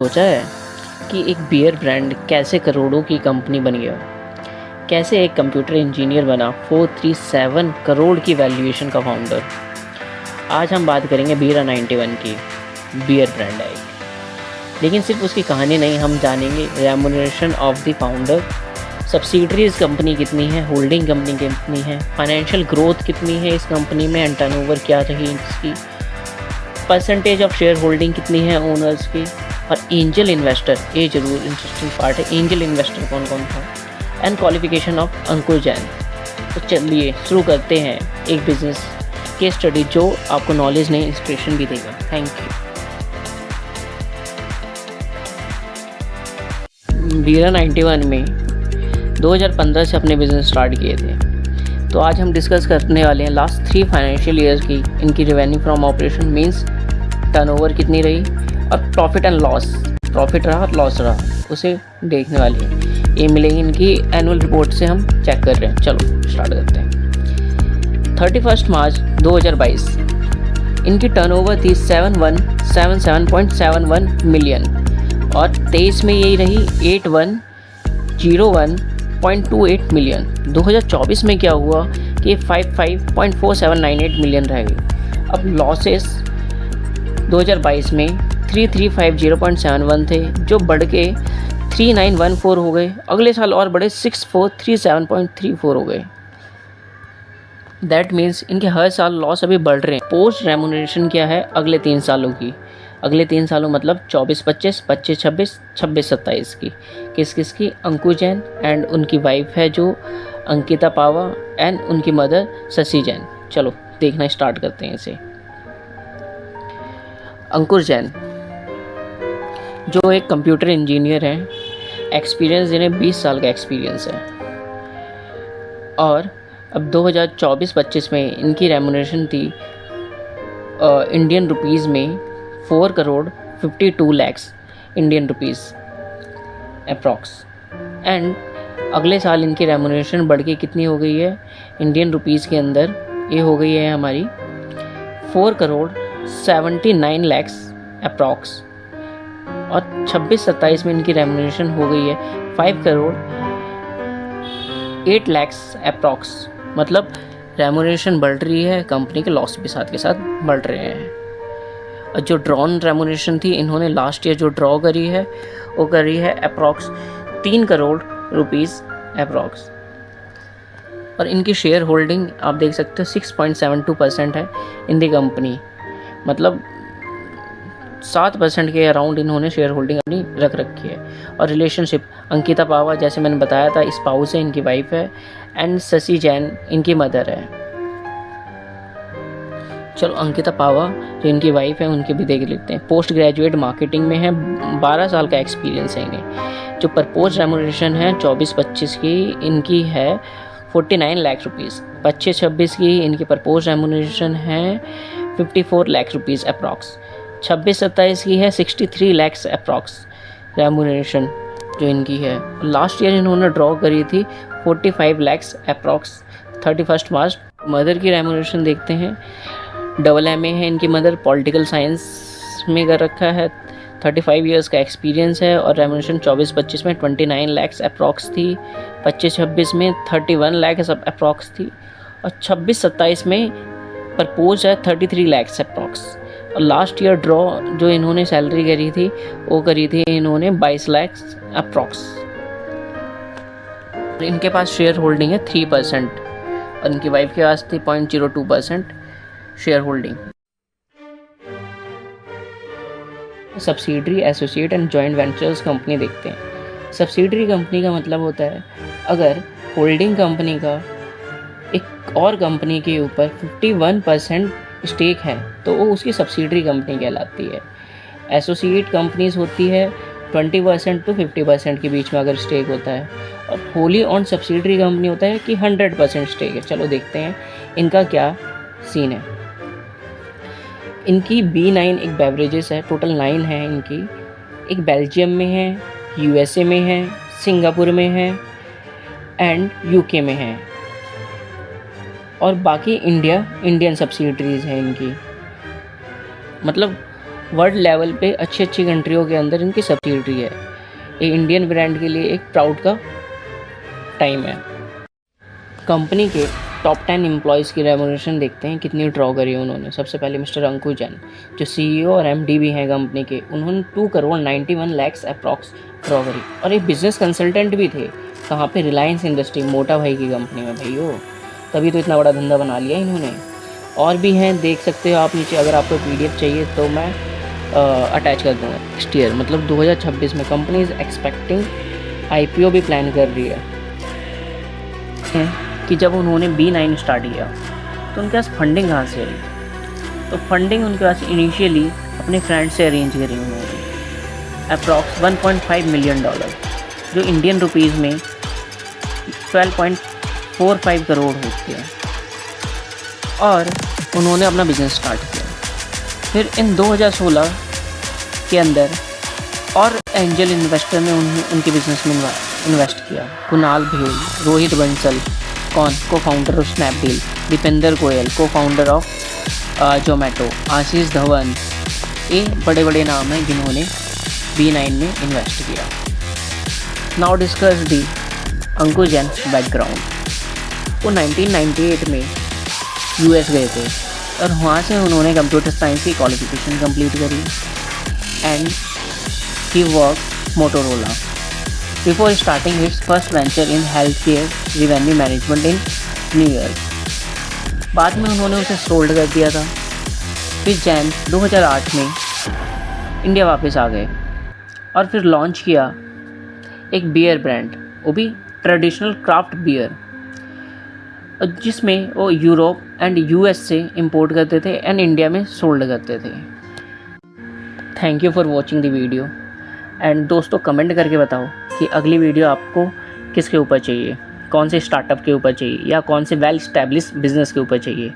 सोचा है कि एक बियर ब्रांड कैसे करोड़ों की कंपनी बन गया, कैसे एक कंप्यूटर इंजीनियर बना 437 करोड़ की वैल्यूएशन का फाउंडर। आज हम बात करेंगे बीरा 91 की। बियर ब्रांड है लेकिन सिर्फ उसकी कहानी नहीं, हम जानेंगे remuneration of the founder, subsidiaries company कितनी है, होल्डिंग कंपनी कितनी है, फाइनेंशियल ग्रोथ कितनी है इस कंपनी में एंड टर्नओवर क्या रही इसकी, परसेंटेज ऑफ शेयर होल्डिंग कितनी है ओनर्स की, और एंजल इन्वेस्टर, ये जरूर इंटरेस्टिंग पार्ट है, एंजल इन्वेस्टर कौन कौन था, एंड क्वालिफिकेशन ऑफ अंकुर जैन। तो चलिए शुरू करते हैं एक बिजनेस केस स्टडी जो आपको नॉलेज नहीं इंस्पिरेशन भी देगा। Thank you. बीरा 91 में 2015 से अपने बिजनेस स्टार्ट किए थे। तो आज हम डिस्कस करने वाले हैं लास्ट 3 फाइनेंशियल ईयर्स की इनकी revenue from operation means turnover कितनी रही और प्रॉफिट एंड लॉस, प्रॉफिट रहा और लॉस रहा, उसे देखने वाली है। ये मिलेगी इनकी एनुअल रिपोर्ट से हम चेक कर रहे हैं। चलो स्टार्ट करते हैं। 31 मार्च 2022 इनकी टर्नओवर थी 7177.71 मिलियन और 23 में यही रही 8101.28 मिलियन। 2024 में क्या हुआ कि 55.4798 मिलियन रह गई। अब लॉसेस 2022 में 3350.71 थे जो बढ़ के 3914 हो गए, अगले साल और बढ़े 6437.34 हो गए। दैट मीन्स इनके हर साल लॉस अभी बढ़ रहे हैं। पोस्ट रेम्यूनरेशन क्या है अगले 3 सालों की, अगले 3 सालों मतलब 24-25, 25-26, 26-27 की। किस किस की? अंकुर जैन एंड उनकी वाइफ है जो अंकिता पावा एंड उनकी मदर शशि जैन। चलो देखना स्टार्ट करते हैं इसे। अंकुर जैन जो एक कंप्यूटर इंजीनियर हैं, एक्सपीरियंस जिन्हें 20 साल का एक्सपीरियंस है और अब 2024-25 में इनकी रेम्यूनरेशन थी इंडियन रुपीज़ में 4 crore 52 lakhs Indian rupees approx. And अगले साल इनकी रेम्यूनरेशन बढ़ के कितनी हो गई है इंडियन रुपीज़ के अंदर, ये हो गई है हमारी 4 करोड़ 79 लैक्स अप्रॉक्स। और 26-27 में इनकी रेम्यूनरेशन हो गई है 5 करोड़ 8 लैक्स अप्रॉक्स। मतलब रेम्यूनरेशन बढ़ रही है, कंपनी के लॉस भी साथ के साथ बढ़ रहे हैं। और जो ड्रॉन रेम्यूनरेशन थी इन्होंने लास्ट ईयर जो ड्रॉ करी है वो करी है अप्रॉक्स 3 करोड़ रुपीज़ अप्रॉक्स। और इनकी शेयर होल्डिंग आप देख सकते हो 6.72% है इन दी कंपनी, मतलब 7% के अराउंड इन्होंने शेयर होल्डिंग अपनी रख रखी है। और रिलेशनशिप अंकिता पावा जैसे मैंने बताया था स्पाउस है, इनकी वाइफ है एंड शशि जैन इनकी मदर है। चलो अंकिता पावा जो इनकी वाइफ है उनके भी देख लेते हैं। पोस्ट ग्रेजुएट मार्केटिंग में है, 12 साल का एक्सपीरियंस है इन्हें। जो प्रपोज रेम्यूनरेशन है 24-25 की इनकी है 49 लाख रुपीज़, 25-26 की इनकी प्रपोज रेम्यूनरेशन है 54 लाख रुपीज़ अप्रॉक्स, 26-27 की है 63 लैक्स अप्रॉक्स रेम्यूनरेशन जो इनकी है। लास्ट ईयर इन्होंने ड्रॉ करी थी 45 लैक्स अप्रॉक्स 31 मार्च। मदर की रेम्यूनरेशन देखते हैं। MA है इनकी मदर, पॉलिटिकल साइंस में कर रखा है, 35 इयर्स का एक्सपीरियंस है और रेम्यूनरेशन 24-25 में 29 लैक्स अप्रॉक्स थी, 25-26 में 31 लैक्स अप्रॉक्स थी और 26-27 में प्रपोज है 33 लैक्स अप्रॉक्स। और लास्ट ईयर ड्रॉ जो इन्होंने सैलरी करी थी वो करी थी इन्होंने 22 लैक्स अप्रॉक्स। इनके पास शेयर होल्डिंग है 3% और इनकी वाइफ के पास थी 0.02% share holding. Subsidiary, associate and joint ventures company देखते हैं। सब्सिडरी कंपनी का मतलब होता है अगर होल्डिंग कंपनी का एक और कंपनी के ऊपर 51% स्टेक है तो वो उसकी सब्सिडरी कंपनी कहलाती है। एसोसिएट कंपनीज होती है 20% to 50% के बीच में अगर स्टेक होता है, और होली ऑन सब्सिडरी कंपनी होता है कि 100% स्टेक है। चलो देखते हैं इनका क्या सीन है। इनकी B9 एक बेवरेजेस है, टोटल 9 है इनकी। एक बेल्जियम में है, USA में है, सिंगापुर में है एंड UK में है और बाकी इंडियन सब्सिडरीज हैं इनकी। मतलब वर्ल्ड लेवल पे अच्छी अच्छी कंट्रियों के अंदर इनकी सब्सिडरी है। ये इंडियन ब्रांड के लिए एक प्राउड का टाइम है। कंपनी के टॉप 10 एम्प्लॉयज़ की रेम्यूनरेशन देखते हैं कितनी ड्रॉ करी है उन्होंने। सबसे पहले मिस्टर अंकुर जैन, जो CEO और MD भी हैं कंपनी के, उन्होंने 2,91 लाख अप्रॉक्स ड्रॉ करी। और एक बिजनेस कंसल्टेंट भी थे, कहाँ पे, रिलायंस इंडस्ट्री, मोटा भाई की कंपनी में भाइयों, तभी तो इतना बड़ा धंधा बना लिया इन्होंने। और भी हैं, देख सकते हो आप नीचे। अगर आपको PDF चाहिए तो मैं अटैच कर दूँगा। नेक्स्ट ईयर मतलब 2026 में कंपनी इज़ एक्सपेक्टिंग IPO भी प्लान कर रही है कि जब उन्होंने B9 स्टार्ट किया तो उनके पास फंडिंग कहाँ से आई। तो फंडिंग उनके पास इनिशियली अपने फ्रेंड से अरेंज करी उन्होंने, अप्रॉक्स $1.5 मिलियन, जो इंडियन रुपीज़ में 12.45 करोड़ होते हैं। और उन्होंने अपना बिज़नेस स्टार्ट किया। फिर इन 2016 के अंदर और एंजल इन्वेस्टर ने उनके बिज़नेस में इन्वेस्ट किया। कुणाल भेल, Rohit Bansal, co founder of Snapdeal, Deepinder Goyal, co founder of Zomato, Ashish Dhawan, ये बड़े बड़े नाम हैं जिन्होंने B9 में इन्वेस्ट किया। Now discuss the Ankur Jain background. वो 1998 में US गए थे और वहाँ से उन्होंने कंप्यूटर साइंस की क्वालिफिकेशन कंप्लीट करी and he work Motorola before starting it's first venture in health care revenue management in New York. बाद में उन्होंने उसे सोल्ड कर दिया था। फिर जैन 2008 में इंडिया वापस आ गए और फिर लॉन्च किया एक बियर ब्रांड, वो भी ट्रेडिशनल क्राफ्ट बियर, जिसमें वो यूरोप एंड US से इंपोर्ट करते थे एंड इंडिया में सोल्ड करते थे। Thank you for watching the video and दोस्तों कमेंट करके बताओ कि अगली वीडियो आपको किसके ऊपर चाहिए, कौन से स्टार्टअप के ऊपर चाहिए या कौन से वेल एस्टैब्लिश्ड बिजनेस के ऊपर चाहिए।